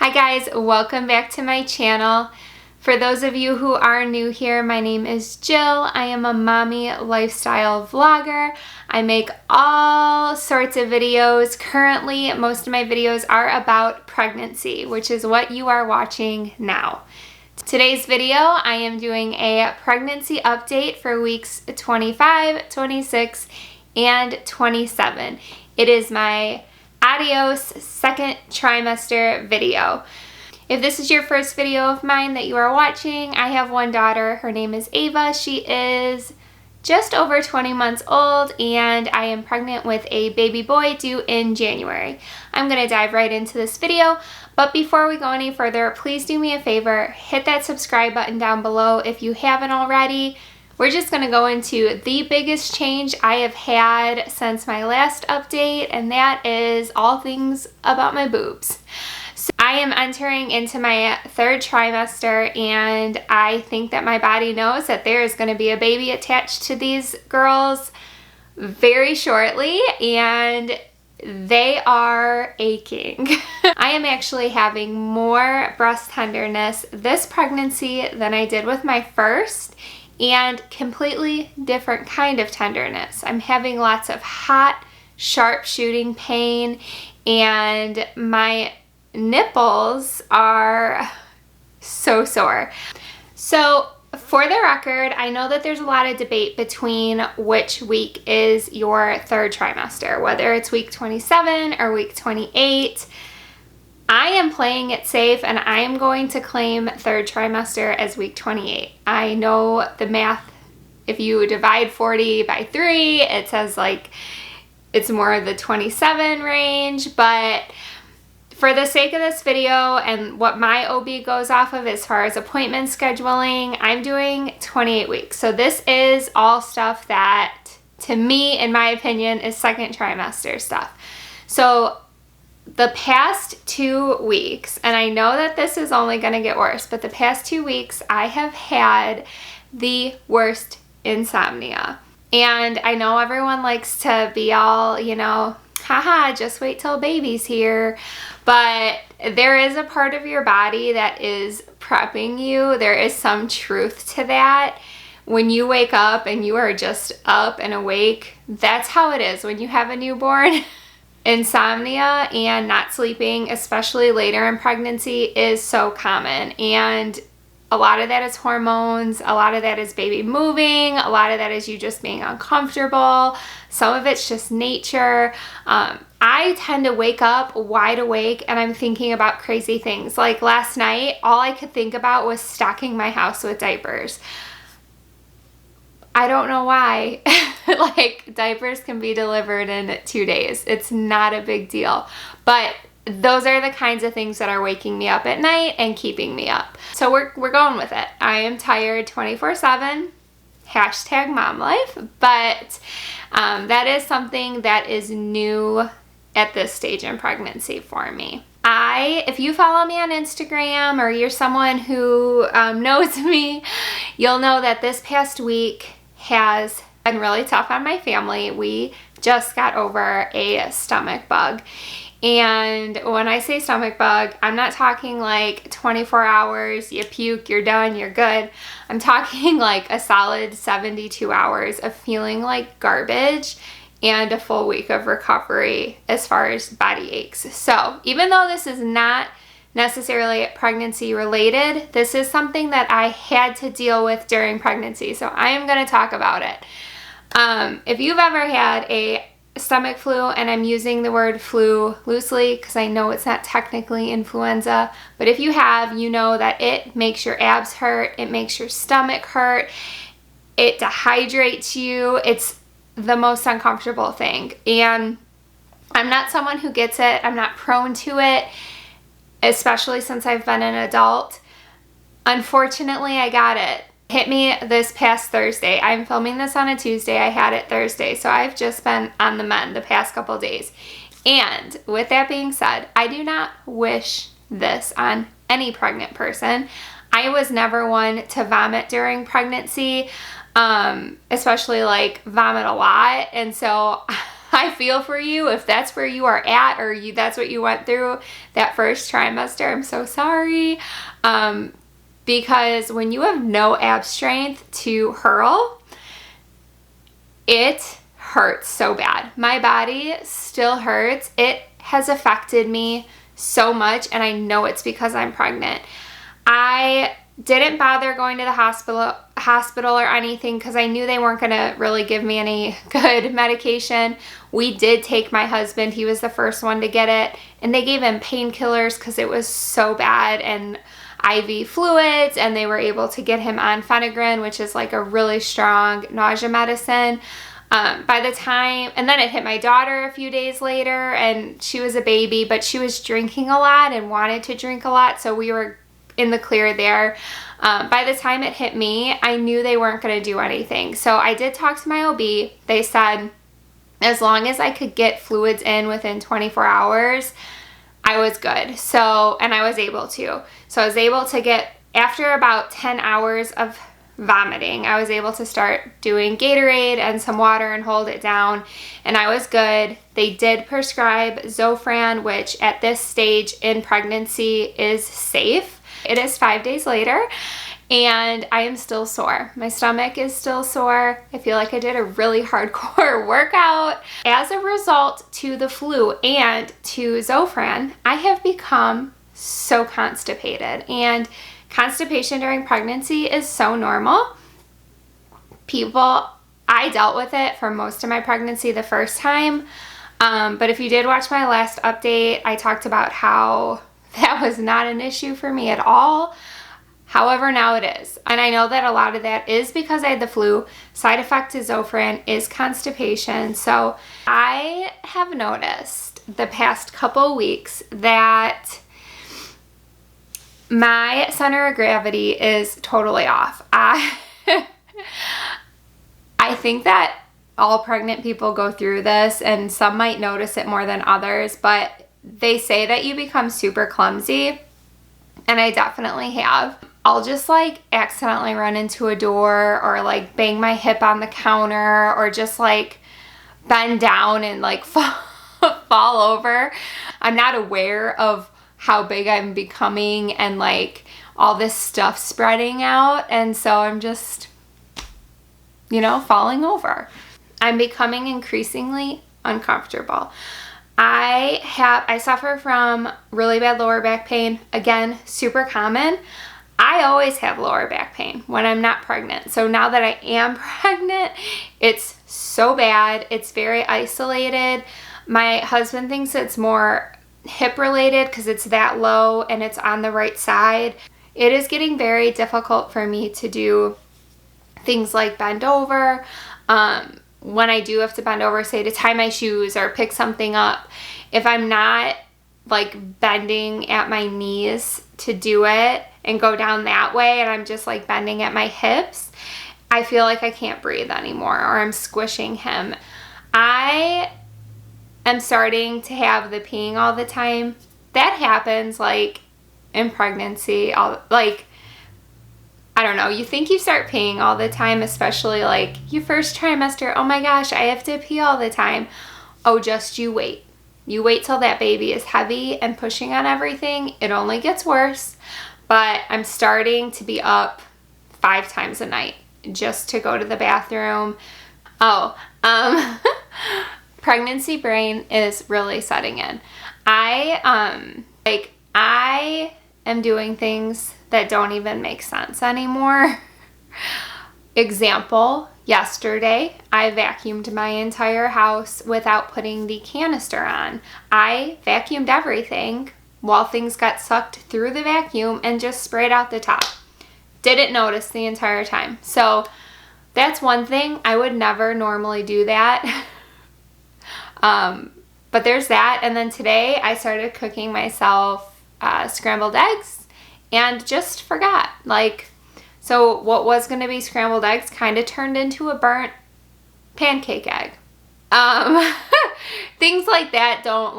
Hi guys, welcome back to my channel. For those of you who are new here, my name is Jill. I am a mommy lifestyle vlogger. I make all sorts of videos. Currently, most of my videos are about pregnancy, which is what you are watching now. Today's video, I am doing a pregnancy update for weeks 25, 26, and 27. It is my Adios second trimester video. If this is your first video of mine that you are watching, I have one daughter. Her name is Ava. She is just over 20 months old and I am pregnant with a baby boy due in January. I'm going to dive right into this video, but before we go any further, please do me a favor, hit that subscribe button down below if you haven't already. We're just going to go into the biggest change I have had since my last update, and that is all things about my boobs. So I am entering into my third trimester, and I think that my body knows that there is going to be a baby attached to these girls very shortly, and they are aching. I am actually having more breast tenderness this pregnancy than I did with my first, and completely different kind of tenderness. I'm having lots of hot, sharp shooting pain, and my nipples are so sore. So for the record, I know that there's a lot of debate between which week is your third trimester, whether it's week 27 or week 28. I am playing it safe and I am going to claim third trimester as week 28. I know the math, if you divide 40 by 3, it says like it's more the 27 range, but for the sake of this video and what my OB goes off of as far as appointment scheduling, I'm doing 28 weeks. So this is all stuff that, to me, in my opinion, is second trimester stuff. So the past 2 weeks, and I know that this is only going to get worse, but the past 2 weeks I have had the worst insomnia. And I know everyone likes to be all, you know, haha, just wait till baby's here. But there is a part of your body that is prepping you. There is some truth to that. When you wake up and you are just up and awake, that's how it is when you have a newborn. Insomnia and not sleeping, especially later in pregnancy, is so common, and a lot of that is hormones, a lot of that is baby moving, a lot of that is you just being uncomfortable, some of it's just nature. I tend to wake up wide awake and I'm thinking about crazy things. Like last night, all I could think about was stocking my house with diapers. I don't know why. Like, diapers can be delivered in 2 days. It's not a big deal. But those are the kinds of things that are waking me up at night and keeping me up. So we're going with it. I am tired 24/7. Hashtag mom life. But that is something that is new at this stage in pregnancy for me. If you follow me on Instagram or you're someone who knows me, you'll know that this past week has been really tough on my family. We just got over a stomach bug. And when I say stomach bug, I'm not talking like 24 hours, you puke, you're done, you're good. I'm talking like a solid 72 hours of feeling like garbage and a full week of recovery as far as body aches. So even though this is not necessarily pregnancy related, this is something that I had to deal with during pregnancy, so I am going to talk about it. If you've ever had a stomach flu, and I'm using the word flu loosely because I know it's not technically influenza, but if you have, you know that it makes your abs hurt, it makes your stomach hurt, it dehydrates you, it's the most uncomfortable thing. And I'm not someone who gets it, I'm not prone to it, especially since I've been an adult. Unfortunately, I got it. Hit me this past Thursday. I'm filming this on a Tuesday. I had it Thursday, so I've just been on the mend the past couple days. And with that being said, I do not wish this on any pregnant person. I was never one to vomit during pregnancy, especially like vomit a lot. And so I feel for you if that's where you are at, or that's what you went through that first trimester. I'm so sorry. Because when you have no ab strength to hurl, it hurts so bad. My body still hurts. It has affected me so much, and I know it's because I'm pregnant. I didn't bother going to the hospital or anything because I knew they weren't going to really give me any good medication. We did take my husband. He was the first one to get it, and they gave him painkillers because it was so bad, and IV fluids, and they were able to get him on phenergan, which is like a really strong nausea medicine. By the time, and then it hit my daughter a few days later, and she was a baby, but she was drinking a lot and wanted to drink a lot, so we were in the clear there. By the time it hit me, I knew they weren't going to do anything. So I did talk to my OB. They said as long as I could get fluids in within 24 hours, I was good. So, and I was able to. So I was able to get, after about 10 hours of vomiting, I was able to start doing Gatorade and some water and hold it down, and I was good. They did prescribe Zofran, which at this stage in pregnancy is safe. It is 5 days later, and I am still sore. My stomach is still sore. I feel like I did a really hardcore workout. As a result to the flu and to Zofran, I have become so constipated, and constipation during pregnancy is so normal. I dealt with it for most of my pregnancy the first time, but if you did watch my last update, I talked about how that was not an issue for me at all. However, now it is. And I know that a lot of that is because I had the flu. Side effect to Zofran is constipation. So I have noticed the past couple weeks that my center of gravity is totally off. I think that all pregnant people go through this, and some might notice it more than others, but they say that you become super clumsy, and I definitely have. I'll just like accidentally run into a door, or like bang my hip on the counter, or just like bend down and like fall over. I'm not aware of how big I'm becoming and like all this stuff spreading out, and so I'm just, falling over. I'm becoming increasingly uncomfortable. I suffer from really bad lower back pain. Again, super common. I always have lower back pain when I'm not pregnant. So now that I am pregnant, it's so bad. It's very isolated. My husband thinks it's more hip related because it's that low and it's on the right side. It is getting very difficult for me to do things like bend over. When I do have to bend over, say to tie my shoes or pick something up, if I'm not like bending at my knees to do it and go down that way, and I'm just like bending at my hips, I feel like I can't breathe anymore, or I'm squishing him. I am starting to have the peeing all the time. That happens like in pregnancy, I don't know, you think you start peeing all the time, especially like your first trimester. Oh my gosh, I have to pee all the time. Oh, just you wait. You wait till that baby is heavy and pushing on everything. It only gets worse. But I'm starting to be up 5 times a night just to go to the bathroom. Pregnancy brain is really setting in. I am doing things that don't even make sense anymore. Example, yesterday I vacuumed my entire house without putting the canister on. I vacuumed everything while things got sucked through the vacuum and just sprayed out the top. Didn't notice the entire time. So that's one thing. I would never normally do that. But there's that. And then today I started cooking myself scrambled eggs and just forgot. So what was going to be scrambled eggs kind of turned into a burnt pancake egg. Things like that don't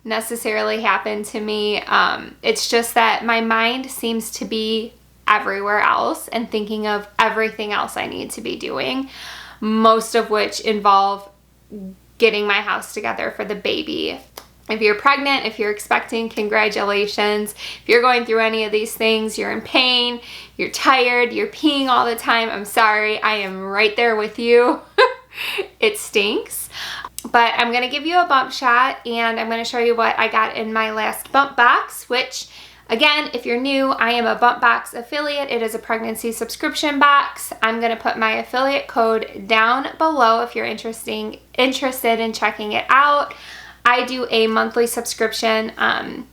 necessarily happen to me. It's just that my mind seems to be everywhere else and thinking of everything else I need to be doing, most of which involve getting my house together for the baby. If you're pregnant, if you're expecting, congratulations. If you're going through any of these things, you're in pain, you're tired, you're peeing all the time, I'm sorry. I am right there with you. It stinks. But I'm going to give you a bump shot, and I'm going to show you what I got in my last Bumpbox, which, again, if you're new, I am a Bumpbox affiliate. It is a pregnancy subscription box. I'm going to put my affiliate code down below if you're interested in checking it out. I do a monthly subscription,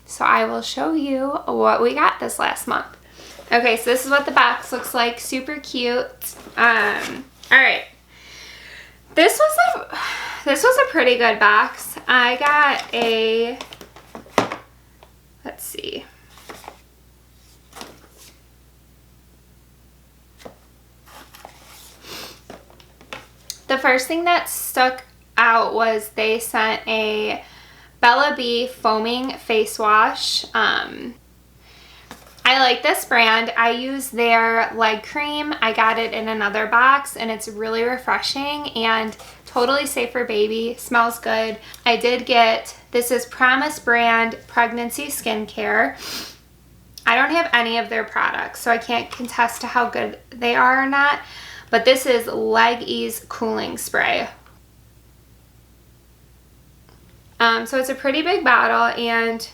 so I will show you what we got this last month. Okay, so this is what the box looks like. Super cute. All right. This was a pretty good box. I got a, let's see. The first thing that stuck out was they sent a Bella B foaming face wash. I like this brand. I use their leg cream. I got it in another box, and it's really refreshing and totally safe for baby. Smells good. I did get, this is Promise brand pregnancy skincare. I don't have any of their products, so I can't contest to how good they are or not, but this is Leg Ease Cooling Spray. So it's a pretty big bottle, and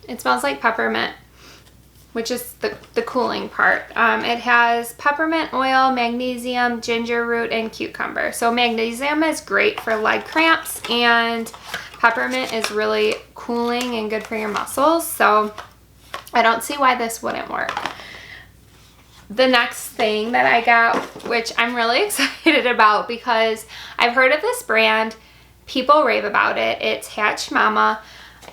it smells like peppermint, which is the cooling part. It has peppermint oil, magnesium, ginger root, and cucumber. So magnesium is great for leg cramps, and peppermint is really cooling and good for your muscles. So I don't see why this wouldn't work. The next thing that I got, which I'm really excited about because I've heard of this brand, people rave about it. It's Hatch Mama.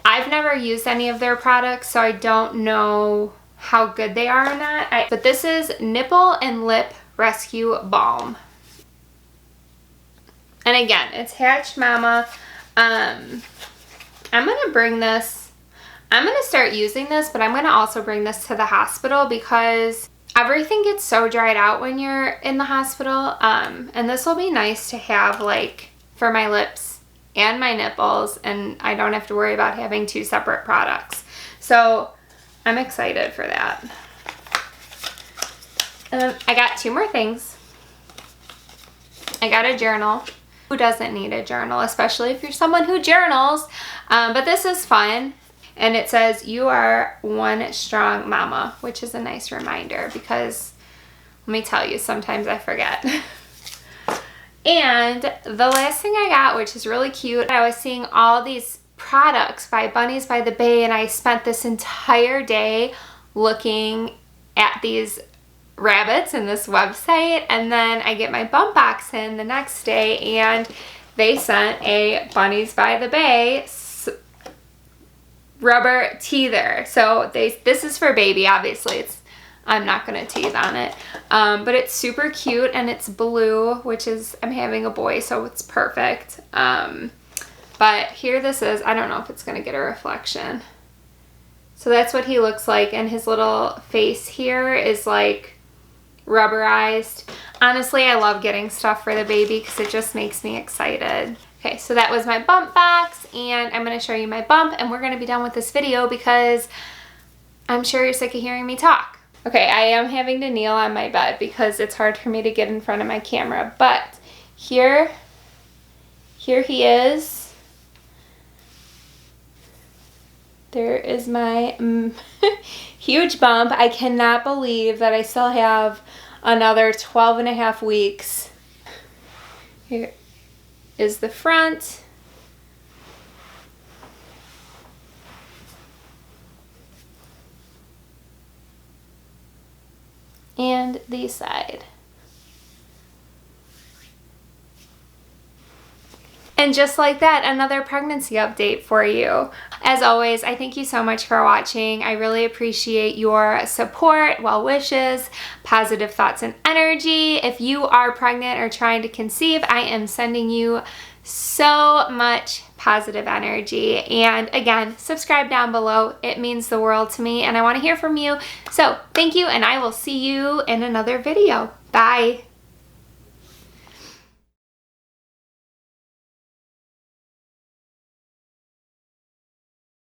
I've never used any of their products, so I don't know how good they are or not. But this is Nipple and Lip Rescue Balm. And again, it's Hatch Mama. I'm going to bring this, I'm going to start using this, but I'm going to also bring this to the hospital because everything gets so dried out when you're in the hospital, and this will be nice to have like for my lips and my nipples, and I don't have to worry about having two separate products. So I'm excited for that. I got two more things. I got a journal. Who doesn't need a journal, especially if you're someone who journals? But this is fun. And it says, "You are one strong mama," which is a nice reminder because, let me tell you, sometimes I forget. And the last thing I got, which is really cute, I was seeing all these products by Bunnies by the Bay, and I spent this entire day looking at these rabbits in this website, and then I get my Bumpbox in the next day, and they sent a Bunnies by the Bay rubber teether. So this is for baby, obviously. I'm not gonna teeth on it, but it's super cute, and it's blue, which is, I'm having a boy, so it's perfect. But here this is. I don't know if it's gonna get a reflection. So that's what he looks like, and his little face here is like rubberized. Honestly, I love getting stuff for the baby because it just makes me excited. Okay, so that was my Bumpbox, and I'm going to show you my bump, and we're going to be done with this video because I'm sure you're sick of hearing me talk. Okay, I am having to kneel on my bed because it's hard for me to get in front of my camera, but here he is. There is my huge bump. I cannot believe that I still have another 12 and a half weeks. Here is the front. And the side. And just like that, another pregnancy update for you. As always, I thank you so much for watching. I really appreciate your support, well wishes, positive thoughts and energy. If you are pregnant or trying to conceive, I am sending you so much positive energy. And again, subscribe down below. It means the world to me and I want to hear from you. So thank you, and I will see you in another video. Bye.